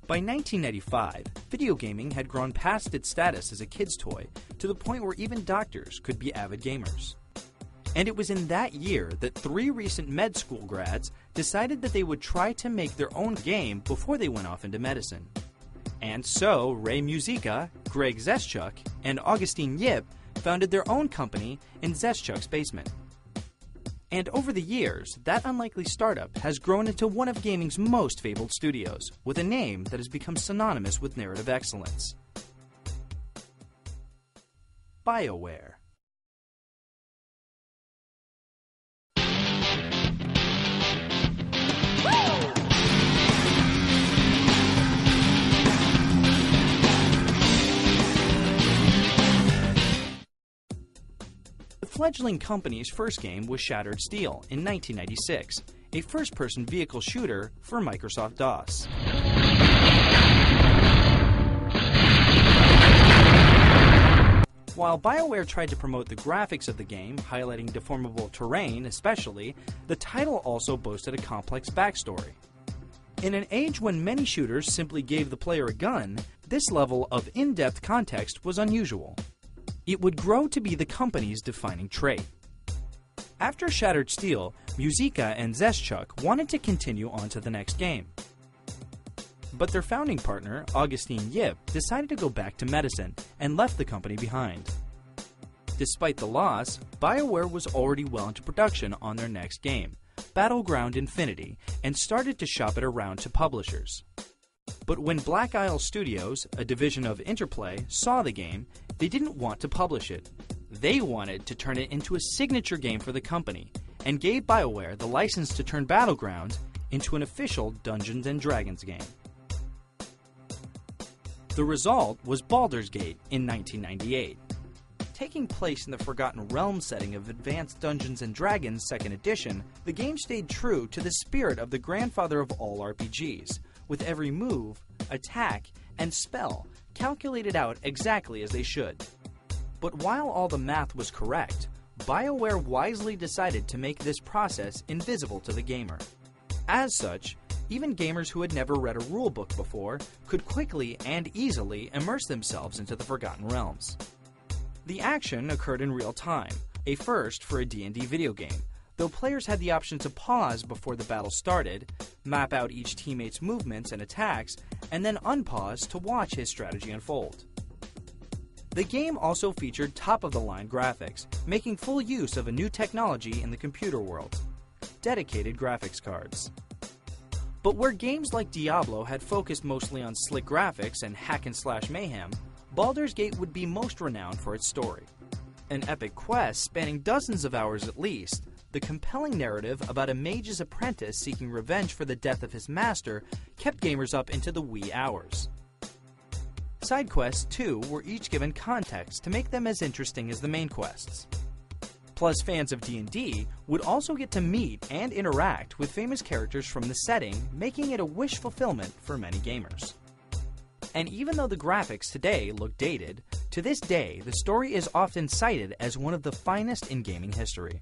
By 1995, video gaming had grown past its status as a kid's toy to the point where even doctors could be avid gamers. And it was in that year that 3 recent med school grads decided that they would try to make their own game before they went off into medicine. And so Ray Muzyka, Greg Zeschuk, and Augustine Yip founded their own company in Zeschuk's basement. And over the years, that unlikely startup has grown into one of gaming's most fabled studios, with a name that has become synonymous with narrative excellence. BioWare. The fledgling company's first game was Shattered Steel in 1996, a first-person vehicle shooter for Microsoft DOS. While BioWare tried to promote the graphics of the game, highlighting deformable terrain especially, the title also boasted a complex backstory. In an age when many shooters simply gave the player a gun, this level of in-depth context was unusual. It would grow to be the company's defining trait. After Shattered Steel, Muzyka and Zeschuk wanted to continue on to the next game. But their founding partner, Augustine Yip, decided to go back to medicine and left the company behind. Despite the loss, BioWare was already well into production on their next game, Battleground Infinity, and started to shop it around to publishers. But when Black Isle Studios, a division of Interplay, saw the game, they didn't want to publish it. They wanted to turn it into a signature game for the company, and gave BioWare the license to turn Battleground into an official Dungeons & Dragons game. The result was Baldur's Gate in 1998. Taking place in the Forgotten Realms setting of Advanced Dungeons & Dragons 2nd Edition, the game stayed true to the spirit of the grandfather of all RPGs, with every move, attack, and spell calculated out exactly as they should. But while all the math was correct, BioWare wisely decided to make this process invisible to the gamer. As such, even gamers who had never read a rulebook before could quickly and easily immerse themselves into the Forgotten Realms. The action occurred in real time, a first for a D&D video game, though players had the option to pause before the battle started, map out each teammate's movements and attacks, and then unpause to watch his strategy unfold. The game also featured top-of-the-line graphics, making full use of a new technology in the computer world: dedicated graphics cards. But where games like Diablo had focused mostly on slick graphics and hack-and-slash mayhem, Baldur's Gate would be most renowned for its story. An epic quest spanning dozens of hours at least, the compelling narrative about a mage's apprentice seeking revenge for the death of his master kept gamers up into the wee hours. Side quests, too, were each given context to make them as interesting as the main quests. Plus, fans of D&D would also get to meet and interact with famous characters from the setting, making it a wish fulfillment for many gamers. And even though the graphics today look dated, to this day the story is often cited as one of the finest in gaming history.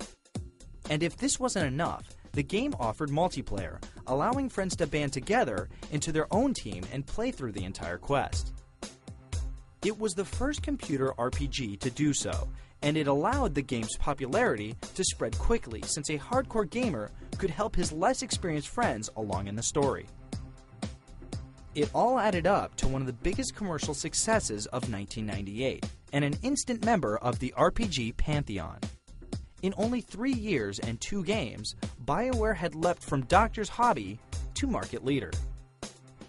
And if this wasn't enough, the game offered multiplayer, allowing friends to band together into their own team and play through the entire quest. It was the first computer RPG to do so, and it allowed the game's popularity to spread quickly since a hardcore gamer could help his less experienced friends along in the story. It all added up to one of the biggest commercial successes of 1998, and an instant member of the RPG pantheon. In only 3 years and 2 games, BioWare had leapt from doctor's hobby to market leader.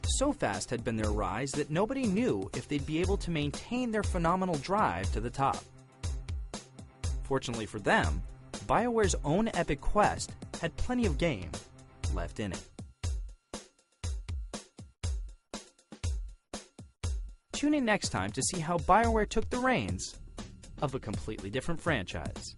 So fast had been their rise that nobody knew if they'd be able to maintain their phenomenal drive to the top. Fortunately for them, BioWare's own epic quest had plenty of game left in it. Tune in next time to see how BioWare took the reins of a completely different franchise.